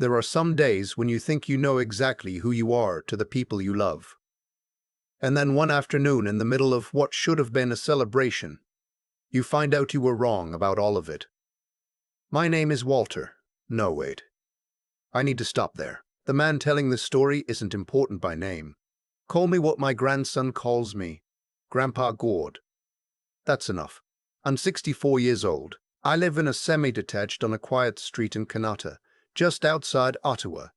There are some days when you think you know exactly who you are to the people you love. And then one afternoon, in the middle of what should have been a celebration, you find out you were wrong about all of it. My name is Walter. No, wait. I need to stop there. The man telling this story isn't important by name. Call me what my grandson calls me, Grandpa Gord. That's enough. I'm 64 years old. I live in a semi-detached on a quiet street in Kanata, just outside Ottawa,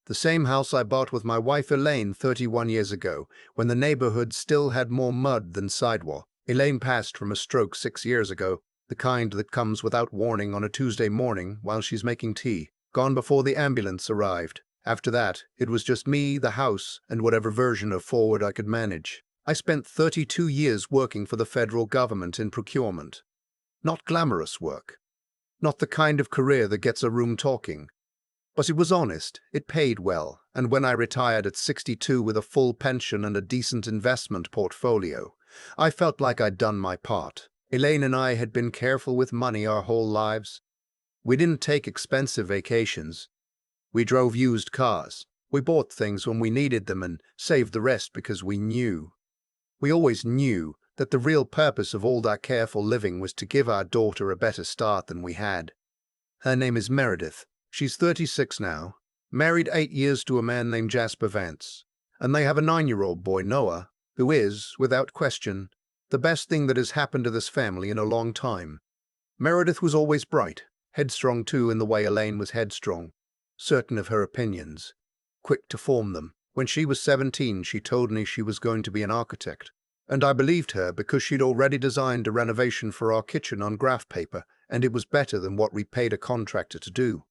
the same house I bought with my wife Elaine 31 years ago, when the neighborhood still had more mud than sidewalk. Elaine passed from a stroke 6 years ago, the kind that comes without warning on a Tuesday morning while she's making tea, gone before the ambulance arrived. After that, it was just me, the house, and whatever version of forward I could manage. I spent 32 years working for the federal government in procurement. Not glamorous work. Not the kind of career that gets a room talking. But it was honest, it paid well, and when I retired at 62 with a full pension and a decent investment portfolio, I felt like I'd done my part. Elaine and I had been careful with money our whole lives. We didn't take expensive vacations. We drove used cars. We bought things when we needed them and saved the rest because we knew. We always knew that the real purpose of all that careful living was to give our daughter a better start than we had. Her name is Meredith. She's 36 now, married 8 years to a man named Jasper Vance, and they have a 9-year-old boy, Noah, who is, without question, the best thing that has happened to this family in a long time. Meredith was always bright, headstrong too in the way Elaine was headstrong, certain of her opinions, quick to form them. When she was 17, she told me she was going to be an architect, and I believed her because she'd already designed a renovation for our kitchen on graph paper, and it was better than what we paid a contractor to do.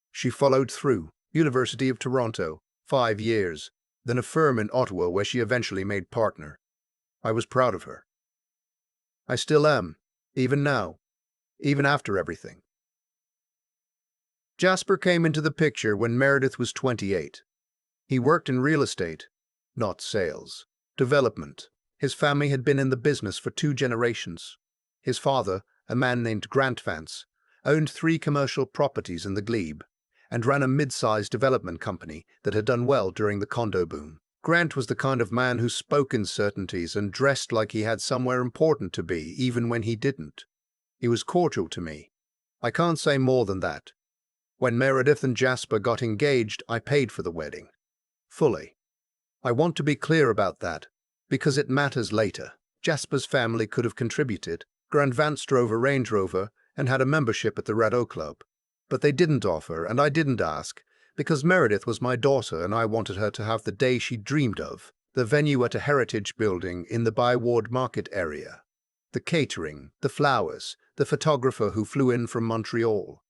She followed through, University of Toronto, 5 years, then a firm in Ottawa where she eventually made partner. I was proud of her. I still am, even now, even after everything. Jasper came into the picture when Meredith was 28. He worked in real estate, not sales, development. His family had been in the business for 2 generations. His father, a man named Grant Vance, owned 3 commercial properties in the Glebe and ran a mid-sized development company that had done well during the condo boom. Grant was the kind of man who spoke in certainties and dressed like he had somewhere important to be, even when he didn't. He was cordial to me. I can't say more than that. When Meredith and Jasper got engaged, I paid for the wedding. Fully. I want to be clear about that, because it matters later. Jasper's family could have contributed. Grant Vance drove a Range Rover and had a membership at the Red Oak Club. But they didn't offer, and I didn't ask, because Meredith was my daughter and I wanted her to have the day she dreamed of, the venue at a heritage building in the Byward Market area. The catering, the flowers, the photographer who flew in from Montreal.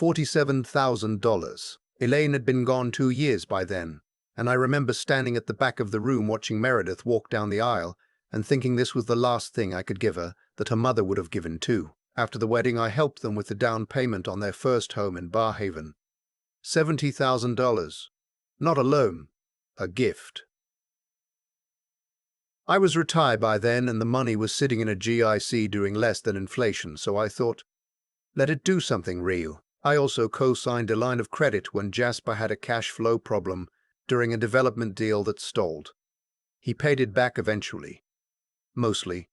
$47,000. Elaine had been gone 2 years by then, and I remember standing at the back of the room watching Meredith walk down the aisle and thinking this was the last thing I could give her that her mother would have given too. After the wedding, I helped them with the down payment on their first home in Barhaven. $70,000. Not a loan, a gift. I was retired by then and the money was sitting in a GIC doing less than inflation, so I thought, let it do something real. I also co-signed a line of credit when Jasper had a cash flow problem during a development deal that stalled. He paid it back eventually. Mostly.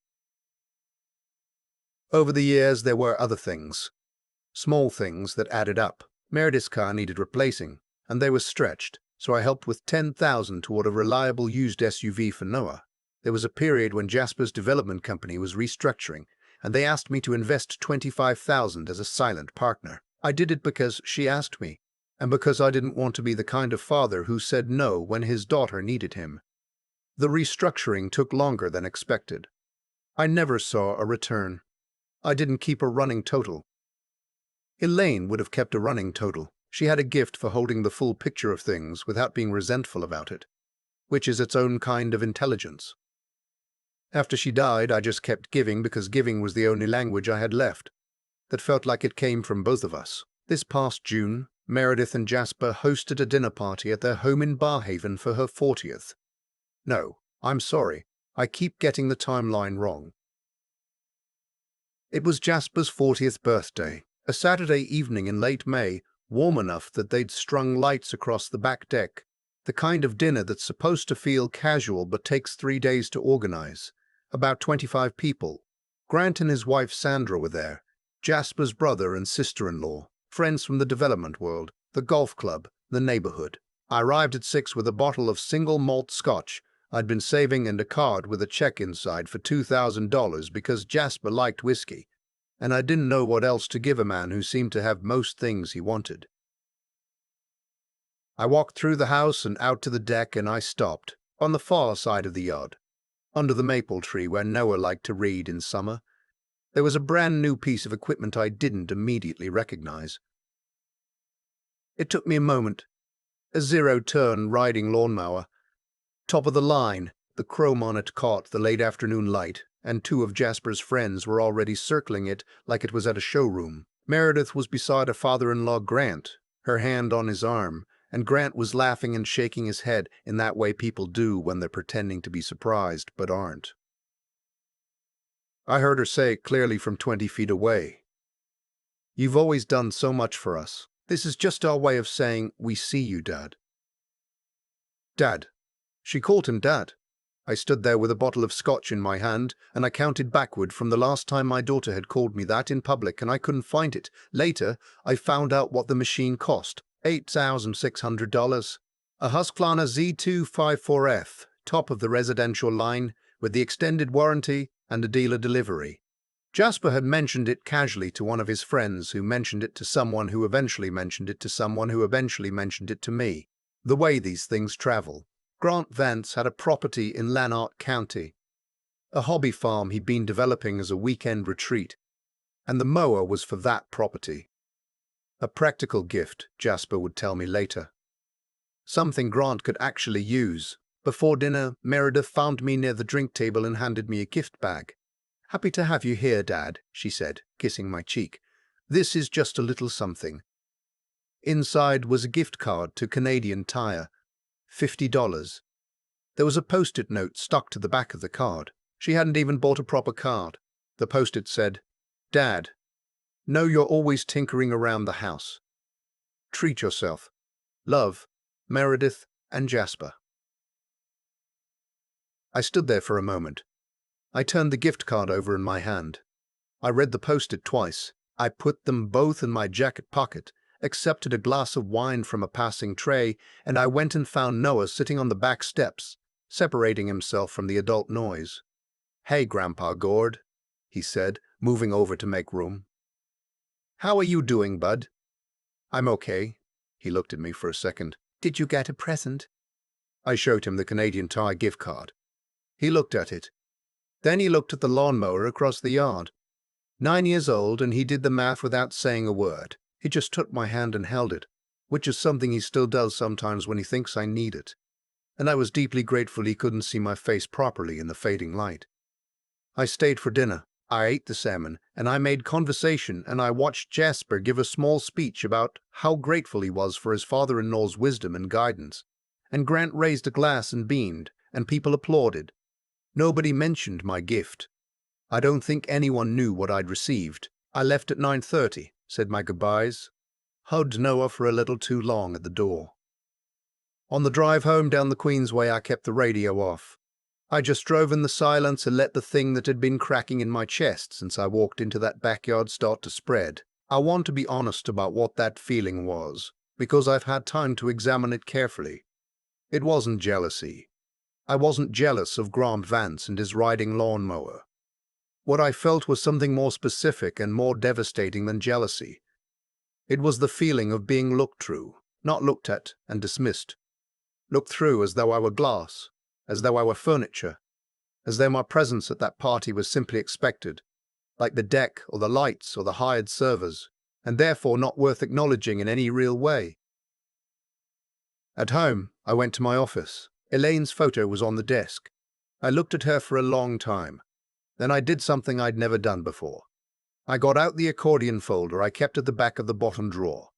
Over the years, there were other things. Small things that added up. Meredith's car needed replacing, and they were stretched, so I helped with $10,000 toward a reliable used SUV for Noah. There was a period when Jasper's development company was restructuring, and they asked me to invest $25,000 as a silent partner. I did it because she asked me, and because I didn't want to be the kind of father who said no when his daughter needed him. The restructuring took longer than expected. I never saw a return. I didn't keep a running total. Elaine would have kept a running total. She had a gift for holding the full picture of things without being resentful about it, which is its own kind of intelligence. After she died, I just kept giving because giving was the only language I had left that felt like it came from both of us. This past June, Meredith and Jasper hosted a dinner party at their home in Barhaven for her 40th. No, I'm sorry, I keep getting the timeline wrong. It was Jasper's 40th birthday, a Saturday evening in late May, warm enough that they'd strung lights across the back deck. The kind of dinner that's supposed to feel casual but takes 3 days to organize. About 25 people. Grant and his wife Sandra were there. Jasper's brother and sister-in-law. Friends from the development world, the golf club, the neighborhood. I arrived at 6 with a bottle of single malt scotch I'd been saving and a card with a check inside for $2,000 because Jasper liked whiskey, and I didn't know what else to give a man who seemed to have most things he wanted. I walked through the house and out to the deck, and I stopped on the far side of the yard, under the maple tree where Noah liked to read in summer. There was a brand new piece of equipment I didn't immediately recognize. It took me a moment. A zero-turn riding lawnmower. Top of the line, the chrome on it caught the late afternoon light, and 2 of Jasper's friends were already circling it like it was at a showroom. Meredith was beside her father-in-law Grant, her hand on his arm, and Grant was laughing and shaking his head in that way people do when they're pretending to be surprised but aren't. I heard her say clearly from 20 feet away, "You've always done so much for us. This is just our way of saying we see you, Dad." Dad. She called him Dad. I stood there with a bottle of scotch in my hand, and I counted backward from the last time my daughter had called me that in public, and I couldn't find it. Later, I found out what the machine cost. $8,600. A Husqvarna Z254F, top of the residential line, with the extended warranty and a dealer delivery. Jasper had mentioned it casually to one of his friends, who mentioned it to someone who eventually mentioned it to someone who eventually mentioned it to me. The way these things travel. Grant Vance had a property in Lanark County, a hobby farm he'd been developing as a weekend retreat, and the mower was for that property. A practical gift, Jasper would tell me later. Something Grant could actually use. Before dinner, Meredith found me near the drink table and handed me a gift bag. "Happy to have you here, Dad," she said, kissing my cheek. "This is just a little something." Inside was a gift card to Canadian Tire. $50. There was a post-it note stuck to the back of the card. She hadn't even bought a proper card. The post-it said, "Dad, know you're always tinkering around the house. Treat yourself. Love, Meredith and Jasper." I stood there for a moment. I turned the gift card over in my hand. I read the post-it twice. I put them both in my jacket pocket, accepted a glass of wine from a passing tray, and I went and found Noah sitting on the back steps, separating himself from the adult noise. "Hey, Grandpa Gord," he said, moving over to make room. "How are you doing, bud?" "I'm okay." He looked at me for a second. "Did you get a present?" I showed him the Canadian Tire gift card. He looked at it. Then he looked at the lawnmower across the yard. 9 years old, and he did the math without saying a word. He just took my hand and held it, which is something he still does sometimes when he thinks I need it. And I was deeply grateful he couldn't see my face properly in the fading light. I stayed for dinner. I ate the salmon, and I made conversation, and I watched Jasper give a small speech about how grateful he was for his father-in-law's wisdom and guidance. And Grant raised a glass and beamed, and people applauded. Nobody mentioned my gift. I don't think anyone knew what I'd received. I left at 9:30, said my goodbyes, hugged Noah for a little too long at the door. On the drive home down the Queensway, I kept the radio off. I just drove in the silence and let the thing that had been cracking in my chest since I walked into that backyard start to spread. I want to be honest about what that feeling was, because I've had time to examine it carefully. It wasn't jealousy. I wasn't jealous of Grant Vance and his riding lawnmower. What I felt was something more specific and more devastating than jealousy. It was the feeling of being looked through, not looked at and dismissed. Looked through as though I were glass, as though I were furniture, as though my presence at that party was simply expected, like the deck or the lights or the hired servers, and therefore not worth acknowledging in any real way. At home, I went to my office. Elaine's photo was on the desk. I looked at her for a long time. Then I did something I'd never done before. I got out the accordion folder I kept at the back of the bottom drawer,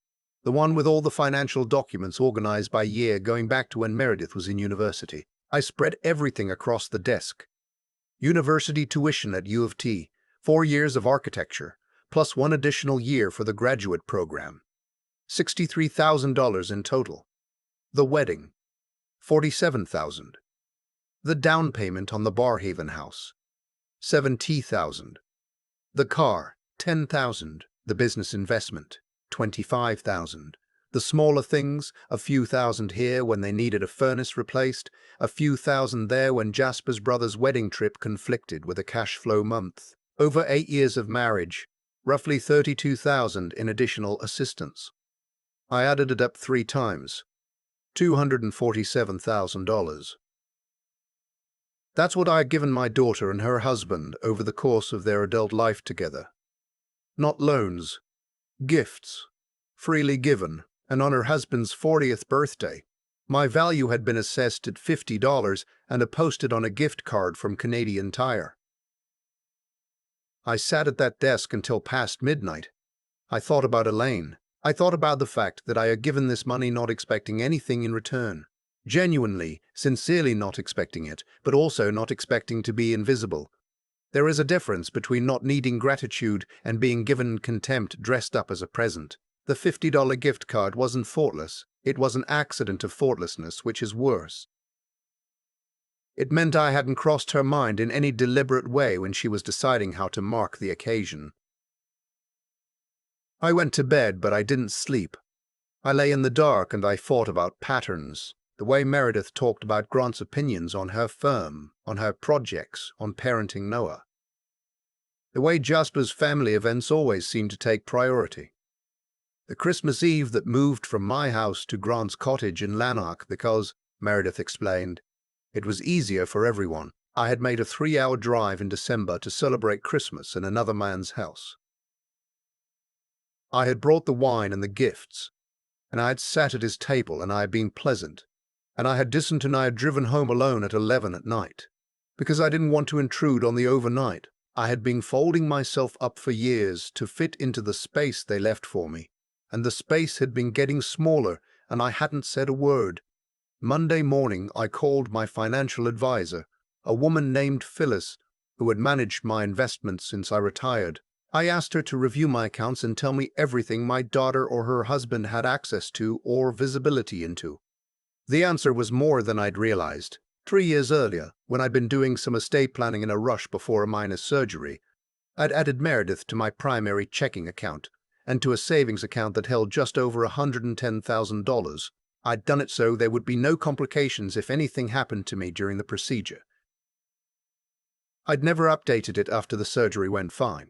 the one with all the financial documents organized by year going back to when Meredith was in university. I spread everything across the desk. University tuition at U of T, 4 years of architecture, plus 1 additional year for the graduate program. $63,000 in total. The wedding, $47,000. The down payment on the Barhaven house, $70,000. The car, $10,000. The business investment, $25,000. The smaller things, a few thousand here when they needed a furnace replaced, a few thousand there when Jasper's brother's wedding trip conflicted with a cash flow month. Over 8 years of marriage, roughly $32,000 in additional assistance. I added it up 3 times, $247,000. That's what I had given my daughter and her husband over the course of their adult life together. Not loans, gifts, freely given, and on her husband's 40th birthday, my value had been assessed at $50 and posted on a gift card from Canadian Tire. I sat at that desk until past midnight. I thought about Elaine. I thought about the fact that I had given this money not expecting anything in return. Genuinely, sincerely not expecting it, but also not expecting to be invisible. There is a difference between not needing gratitude and being given contempt dressed up as a present. The $50 gift card wasn't thoughtless. It was an accident of thoughtlessness, which is worse. It meant I hadn't crossed her mind in any deliberate way when she was deciding how to mark the occasion. I went to bed, but I didn't sleep. I lay in the dark and I thought about patterns. The way Meredith talked about Grant's opinions on her firm, on her projects, on parenting Noah. The way Jasper's family events always seemed to take priority. The Christmas Eve that moved from my house to Grant's cottage in Lanark because, Meredith explained, it was easier for everyone. I had made a 3-hour drive in December to celebrate Christmas in another man's house. I had brought the wine and the gifts, and I had sat at his table and I had been pleasant, and I had listened and I had driven home alone at 11 at night, because I didn't want to intrude on the overnight. I had been folding myself up for years to fit into the space they left for me, and the space had been getting smaller, and I hadn't said a word. Monday morning, I called my financial advisor, a woman named Phyllis, who had managed my investments since I retired. I asked her to review my accounts and tell me everything my daughter or her husband had access to or visibility into. The answer was more than I'd realized. 3 years earlier, when I'd been doing some estate planning in a rush before a minor surgery, I'd added Meredith to my primary checking account and to a savings account that held just over $110,000. I'd done it so there would be no complications if anything happened to me during the procedure. I'd never updated it after the surgery went fine.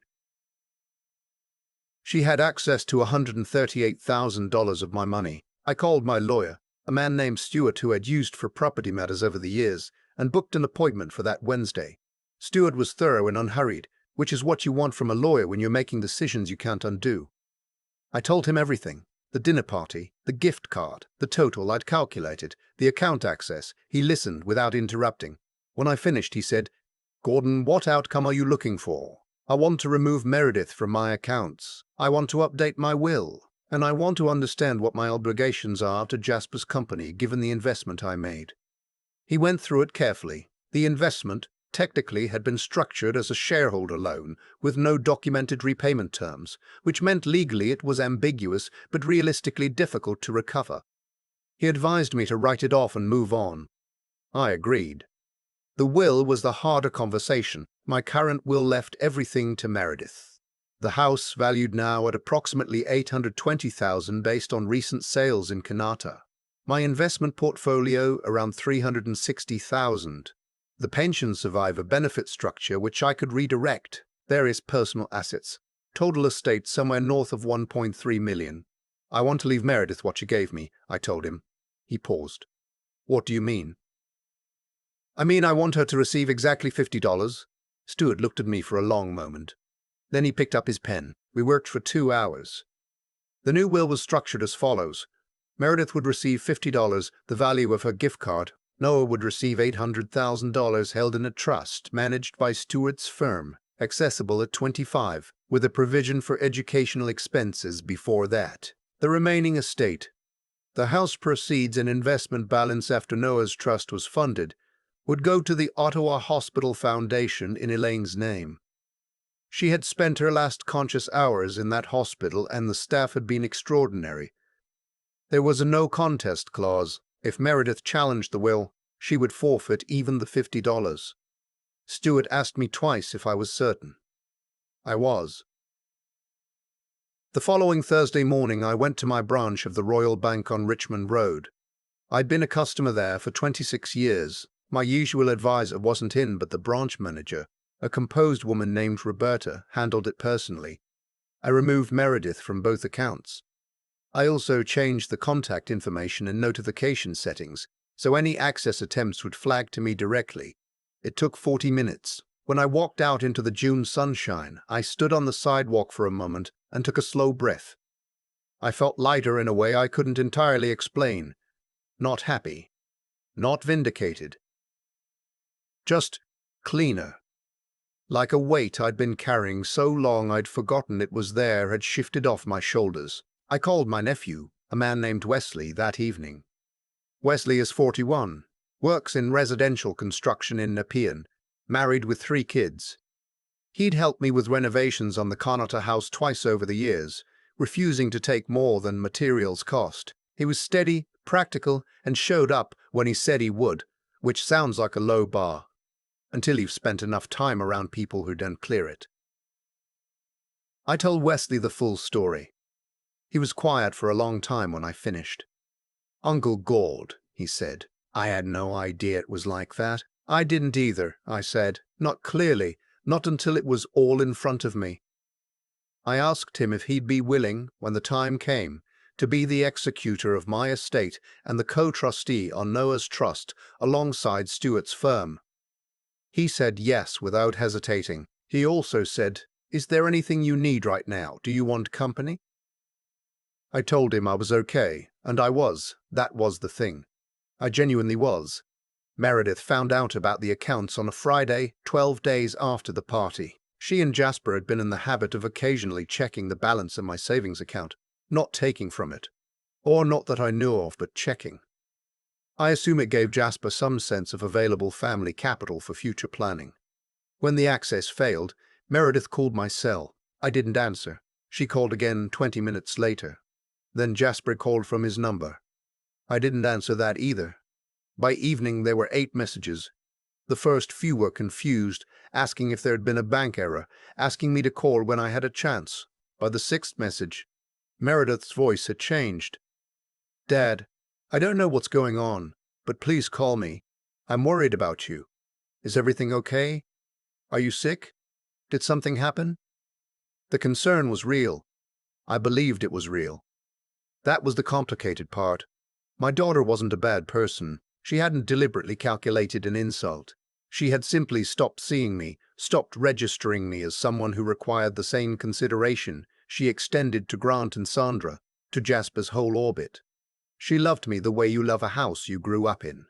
She had access to $138,000 of my money. I called my lawyer, a man named Stuart who I'd used for property matters over the years, and booked an appointment for that Wednesday. Stuart was thorough and unhurried, which is what you want from a lawyer when you're making decisions you can't undo. I told him everything. The dinner party, the gift card, the total I'd calculated, the account access. He listened without interrupting. When I finished, he said, "Gordon, what outcome are you looking for? I want to remove Meredith from my accounts. I want to update my will. And I want to understand what my obligations are to Jasper's company given the investment I made." He went through it carefully. The investment, technically, had been structured as a shareholder loan with no documented repayment terms, which meant legally it was ambiguous but realistically difficult to recover. He advised me to write it off and move on. I agreed. The will was the harder conversation. My current will left everything to Meredith. The house valued now at approximately $820,000 based on recent sales in Kanata. My investment portfolio around $360,000. The pension survivor benefit structure which I could redirect. Various personal assets. Total estate somewhere north of $1.3 million. I want to leave Meredith what she gave me, I told him. He paused. What do you mean? I mean I want her to receive exactly $50. Stuart looked at me for a long moment. Then he picked up his pen. We worked for 2 hours. The new will was structured as follows. Meredith would receive $50, the value of her gift card. Noah would receive $800,000 held in a trust managed by Stuart's firm, accessible at $25, with a provision for educational expenses before that. The remaining estate. The house proceeds and investment balance after Noah's trust was funded would go to the Ottawa Hospital Foundation in Elaine's name. She had spent her last conscious hours in that hospital and the staff had been extraordinary. There was a no contest clause. If Meredith challenged the will, she would forfeit even the $50. Stewart asked me twice if I was certain. I was. The following Thursday morning, I went to my branch of the Royal Bank on Richmond Road. I'd been a customer there for 26 years. My usual advisor wasn't in, but the branch manager, a composed woman named Roberta, handled it personally. I removed Meredith from both accounts. I also changed the contact information and notification settings, so any access attempts would flag to me directly. It took 40 minutes. When I walked out into the June sunshine, I stood on the sidewalk for a moment and took a slow breath. I felt lighter in a way I couldn't entirely explain. Not happy. Not vindicated. Just cleaner. Like a weight I'd been carrying so long I'd forgotten it was there had shifted off my shoulders. I called my nephew, a man named Wesley, that evening. Wesley is 41, works in residential construction in Nepean, married with 3 kids. He'd helped me with renovations on the Connaughton house twice over the years, refusing to take more than materials cost. He was steady, practical, and showed up when he said he would, which sounds like a low bar, until you've spent enough time around people who don't clear it. I told Wesley the full story. He was quiet for a long time when I finished. "Uncle Gord," he said, "I had no idea it was like that." "I didn't either," I said, "not clearly, not until it was all in front of me." I asked him if he'd be willing, when the time came, to be the executor of my estate and the co-trustee on Noah's trust alongside Stewart's firm. He said yes without hesitating. He also said, "Is there anything you need right now? Do you want company?" I told him I was okay, and I was. That was the thing. I genuinely was. Meredith found out about the accounts on a Friday, 12 days after the party. She and Jasper had been in the habit of occasionally checking the balance of my savings account, not taking from it. Or not that I knew of, but checking. I assume it gave Jasper some sense of available family capital for future planning. When the access failed, Meredith called my cell. I didn't answer. She called again 20 minutes later. Then Jasper called from his number. I didn't answer that either. By evening there were 8 messages. The first few were confused, asking if there had been a bank error, asking me to call when I had a chance. By the 6th message, Meredith's voice had changed. "Dad, I don't know what's going on, but please call me. I'm worried about you. Is everything okay? Are you sick? Did something happen?" The concern was real. I believed it was real. That was the complicated part. My daughter wasn't a bad person. She hadn't deliberately calculated an insult. She had simply stopped seeing me, stopped registering me as someone who required the same consideration she extended to Grant and Sandra, to Jasper's whole orbit. She loved me the way you love a house you grew up in.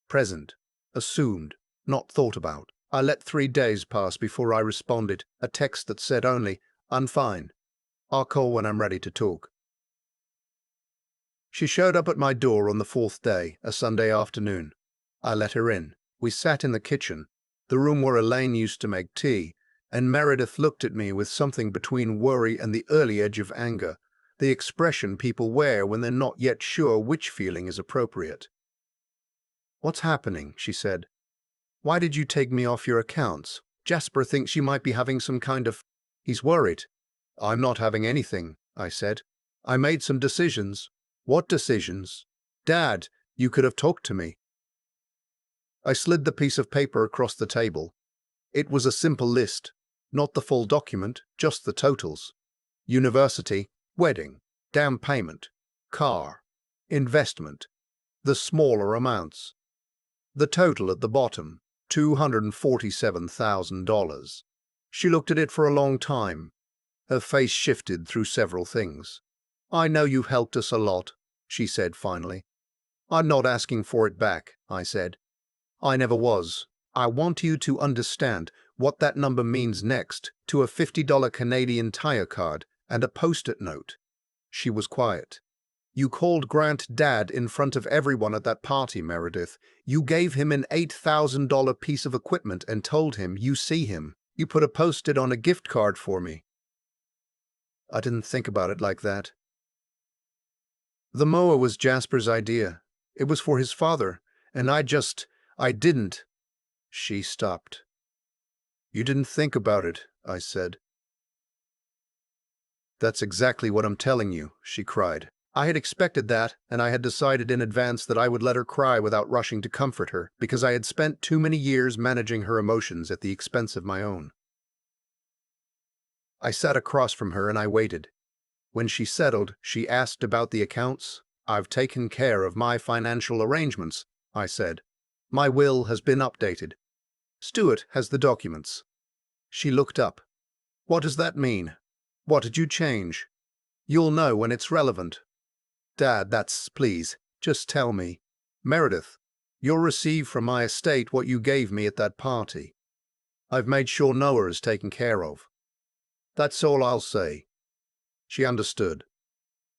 Present, assumed, not thought about. I let 3 days pass before I responded, a text that said only, "I'm fine. I'll call when I'm ready to talk." She showed up at my door on the 4th day, a Sunday afternoon. I let her in. We sat in the kitchen, the room where Elaine used to make tea, and Meredith looked at me with something between worry and the early edge of anger, the expression people wear when they're not yet sure which feeling is appropriate. "What's happening?" she said. "Why did you take me off your accounts? Jasper thinks you might be having some kind of... He's worried." "I'm not having anything," I said. "I made some decisions." "What decisions?" "Dad, you could have talked to me." I slid the piece of paper across the table. It was a simple list, not the full document, just the totals. University, wedding, down payment, car, investment, the smaller amounts. The total at the bottom, $247,000. She looked at it for a long time. Her face shifted through several things. "I know you've helped us a lot," she said finally. "I'm not asking for it back," I said. "I never was. I want you to understand what that number means next to a $50 Canadian Tire card and a Post-it note." She was quiet. "You called Grant Dad in front of everyone at that party, Meredith. You gave him an $8,000 piece of equipment and told him you see him. You put a Post-it on a gift card for me." I didn't think about it like that. The mower was Jasper's idea. It was for his father, and I didn't. She stopped. You didn't think about it, I said. That's exactly what I'm telling you, she cried. I had expected that, and I had decided in advance that I would let her cry without rushing to comfort her, because I had spent too many years managing her emotions at the expense of my own. I sat across from her and I waited. When she settled, she asked about the accounts. I've taken care of my financial arrangements, I said. My will has been updated. Stuart has the documents. She looked up. What does that mean? What did you change? You'll know when it's relevant. Dad, please, just tell me. Meredith, you'll receive from my estate what you gave me at that party. I've made sure Noah is taken care of. That's all I'll say. She understood.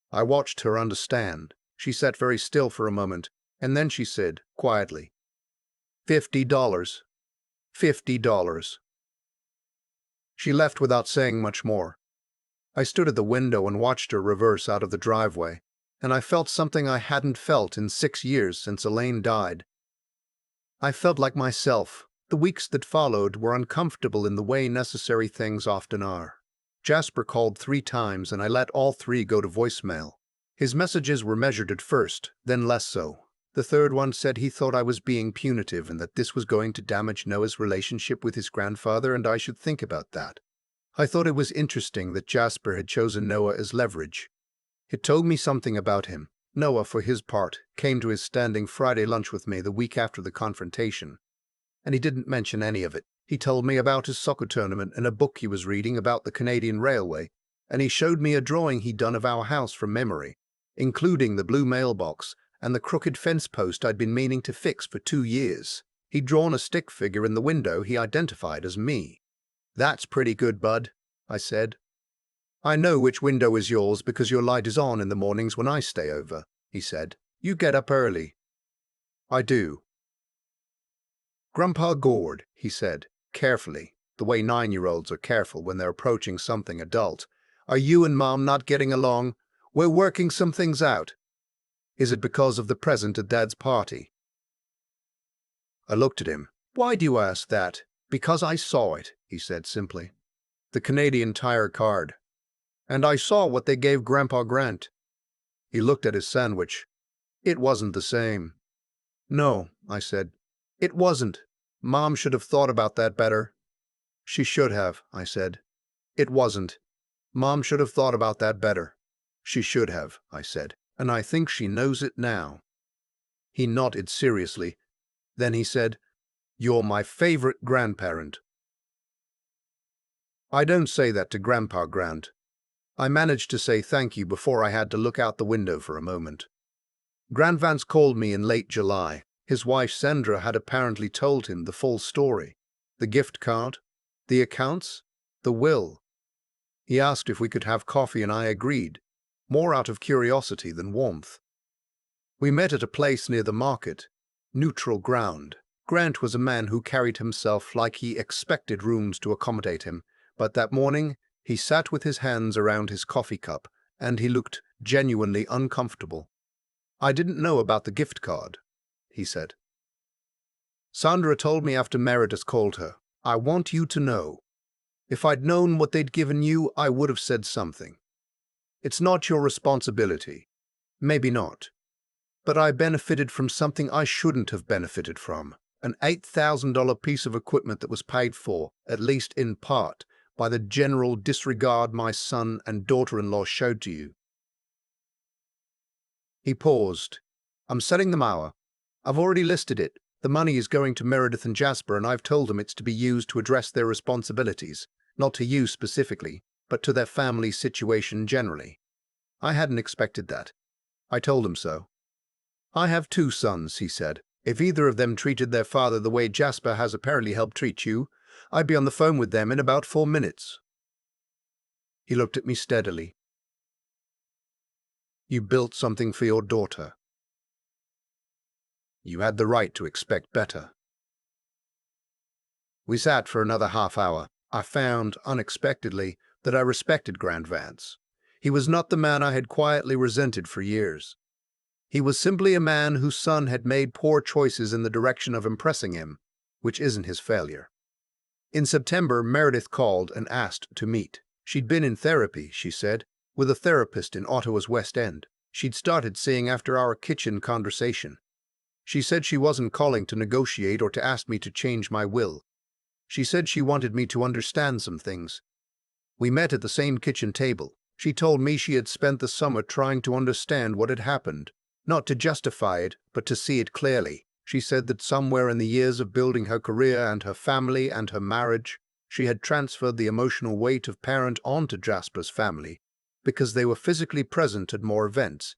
I watched her understand. She sat very still for a moment, and then she said, quietly, $50. $50. She left without saying much more. I stood at the window and watched her reverse out of the driveway, and I felt something I hadn't felt in 6 years since Elaine died. I felt like myself. The weeks that followed were uncomfortable in the way necessary things often are. Jasper called 3 times, and I let all 3 go to voicemail. His messages were measured at first, then less so. The third one said he thought I was being punitive and that this was going to damage Noah's relationship with his grandfather, and I should think about that. I thought it was interesting that Jasper had chosen Noah as leverage. It told me something about him. Noah, for his part, came to his standing Friday lunch with me the week after the confrontation, and he didn't mention any of it. He told me about his soccer tournament and a book he was reading about the Canadian Railway, and he showed me a drawing he'd done of our house from memory, including the blue mailbox and the crooked fence post I'd been meaning to fix for 2 years. He'd drawn a stick figure in the window he identified as me. That's pretty good, bud, I said. I know which window is yours because your light is on in the mornings when I stay over, he said. You get up early. I do. Grandpa Gord, he said, carefully, the way 9-year-olds are careful when they're approaching something adult. Are you and Mom not getting along? We're working some things out. Is it because of the present at Dad's party? I looked at him. Why do you ask that? Because I saw it, he said simply. The Canadian Tire card. And I saw what they gave Grandpa Grant. He looked at his sandwich. It wasn't the same. No, I said. It wasn't. Mom should have thought about that better. She should have, I said. It wasn't. Mom should have thought about that better. She should have, I said, and I think she knows it now. He nodded seriously. Then he said, You're my favorite grandparent. I don't say that to Grandpa Grant. I managed to say thank you before I had to look out the window for a moment. Grand Vance called me in late July. His wife Sandra had apparently told him the full story. The gift card, the accounts, the will. He asked if we could have coffee and I agreed, more out of curiosity than warmth. We met at a place near the market, neutral ground. Grant was a man who carried himself like he expected rooms to accommodate him, but that morning he sat with his hands around his coffee cup, and he looked genuinely uncomfortable. I didn't know about the gift card, he said. Sandra told me after Meredith called her. I want you to know. If I'd known what they'd given you, I would have said something. It's not your responsibility. Maybe not. But I benefited from something I shouldn't have benefited from. An $8,000 piece of equipment that was paid for, at least in part, by the general disregard my son and daughter-in-law showed to you. He paused. I'm setting the Mower. I've already listed it. The money is going to Meredith and Jasper, and I've told them it's to be used to address their responsibilities, not to you specifically, but to their family situation generally. I hadn't expected that. I told him so. I have 2 sons, he said. If either of them treated their father the way Jasper has apparently helped treat you, I'd be on the phone with them in about 4 minutes. He looked at me steadily. You built something for your daughter. You had the right to expect better. We sat for another half hour. I found, unexpectedly, that I respected Grand Vance. He was not the man I had quietly resented for years. He was simply a man whose son had made poor choices in the direction of impressing him, which isn't his failure. In September, Meredith called and asked to meet. She'd been in therapy, she said, with a therapist in Ottawa's West End. She'd started seeing after our kitchen conversation. She said she wasn't calling to negotiate or to ask me to change my will. She said she wanted me to understand some things. We met at the same kitchen table. She told me she had spent the summer trying to understand what had happened, not to justify it, but to see it clearly. She said that somewhere in the years of building her career and her family and her marriage, she had transferred the emotional weight of parent onto Jasper's family, because they were physically present at more events,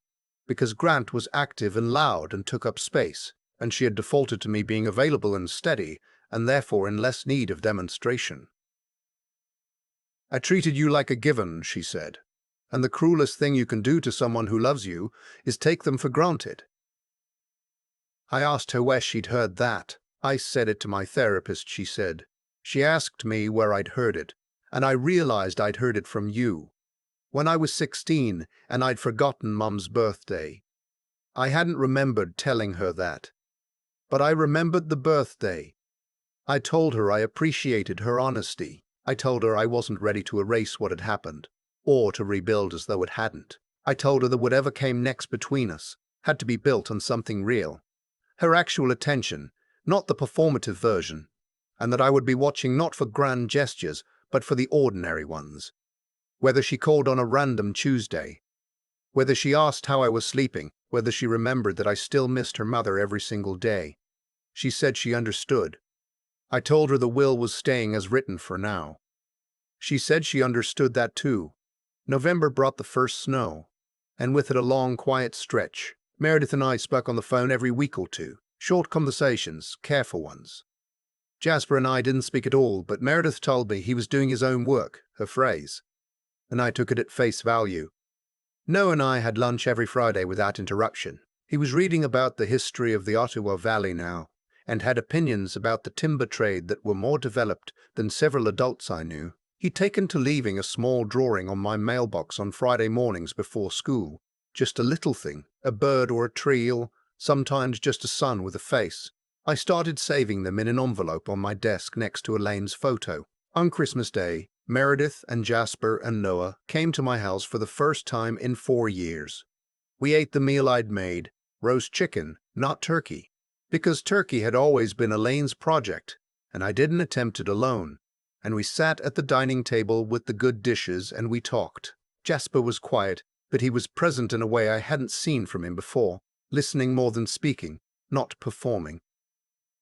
because Grant was active and loud and took up space, and she had defaulted to me being available and steady, and therefore in less need of demonstration. I treated you like a given, she said, and the cruelest thing you can do to someone who loves you is take them for granted. I asked her where she'd heard that. I said it to my therapist, she said. She asked me where I'd heard it, and I realized I'd heard it from you. When I was 16 and I'd forgotten Mum's birthday. I hadn't remembered telling her that. But I remembered the birthday. I told her I appreciated her honesty. I told her I wasn't ready to erase what had happened, or to rebuild as though it hadn't. I told her that whatever came next between us had to be built on something real. Her actual attention, not the performative version, and that I would be watching not for grand gestures, but for the ordinary ones. Whether she called on a random Tuesday, whether she asked how I was sleeping, whether she remembered that I still missed her mother every single day. She said she understood. I told her the will was staying as written for now. She said she understood that too. November brought the first snow, and with it a long, quiet stretch. Meredith and I spoke on the phone every week or two. Short conversations, careful ones. Jasper and I didn't speak at all, but Meredith told me he was doing his own work, her phrase, and I took it at face value. Noah and I had lunch every Friday without interruption. He was reading about the history of the Ottawa Valley now, and had opinions about the timber trade that were more developed than several adults I knew. He'd taken to leaving a small drawing on my mailbox on Friday mornings before school. Just a little thing, a bird or a tree, or sometimes just a sun with a face. I started saving them in an envelope on my desk next to Elaine's photo. On Christmas Day, Meredith and Jasper and Noah came to my house for the first time in 4 years. We ate the meal I'd made, roast chicken, not turkey, because turkey had always been Elaine's project, and I didn't attempt it alone. And we sat at the dining table with the good dishes and we talked. Jasper was quiet, but he was present in a way I hadn't seen from him before, listening more than speaking, not performing.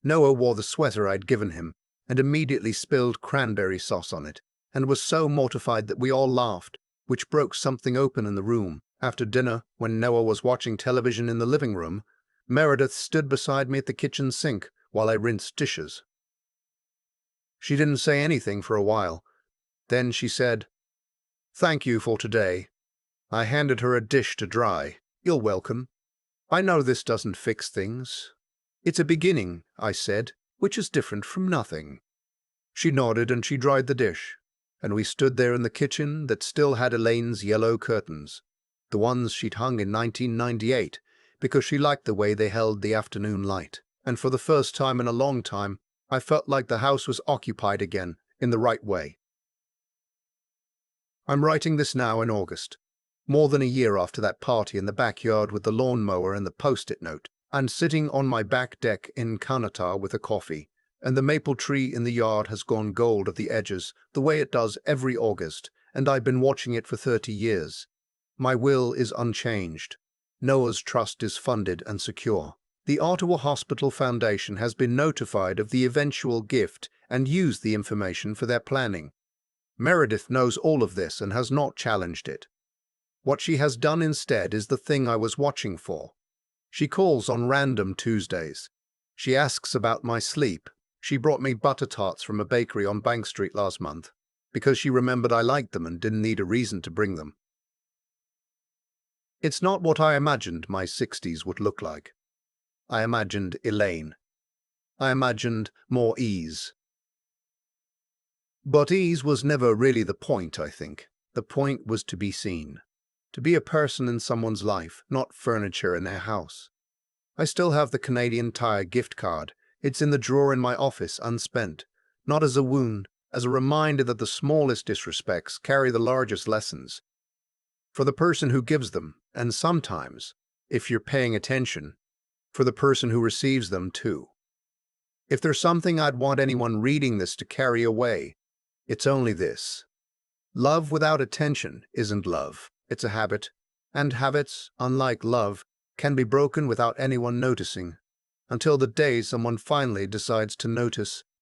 Noah wore the sweater I'd given him and immediately spilled cranberry sauce on it, and was so mortified that we all laughed, which broke something open in the room. After dinner, when Noah was watching television in the living room, Meredith stood beside me at the kitchen sink while I rinsed dishes. She didn't say anything for a while. Then she said, "Thank you for today." I handed her a dish to dry. "You're welcome. I know this doesn't fix things." "It's a beginning," I said, "which is different from nothing." She nodded and she dried the dish, and we stood there in the kitchen that still had Elaine's yellow curtains, the ones she'd hung in 1998, because she liked the way they held the afternoon light. And for the first time in a long time, I felt like the house was occupied again, in the right way. I'm writing this now in August, more than a year after that party in the backyard with the lawnmower and the post-it note. I'm sitting on my back deck in Kanata with a coffee, and the maple tree in the yard has gone gold at the edges, the way it does every August, and I've been watching it for 30 years. My will is unchanged. Noah's trust is funded and secure. The Ottawa Hospital Foundation has been notified of the eventual gift and used the information for their planning. Meredith knows all of this and has not challenged it. What she has done instead is the thing I was watching for. She calls on random Tuesdays. She asks about my sleep. She brought me butter tarts from a bakery on Bank Street last month, because she remembered I liked them and didn't need a reason to bring them. It's not what I imagined my 60s would look like. I imagined Elaine. I imagined more ease. But ease was never really the point, I think. The point was to be seen. To be a person in someone's life, not furniture in their house. I still have the Canadian Tire gift card. It's in the drawer in my office, unspent. Not as a wound, as a reminder that the smallest disrespects carry the largest lessons. For the person who gives them, and sometimes, if you're paying attention, for the person who receives them too. If there's something I'd want anyone reading this to carry away, it's only this. Love without attention isn't love. It's a habit, and habits, unlike love, can be broken without anyone noticing, until the day someone finally decides to notice.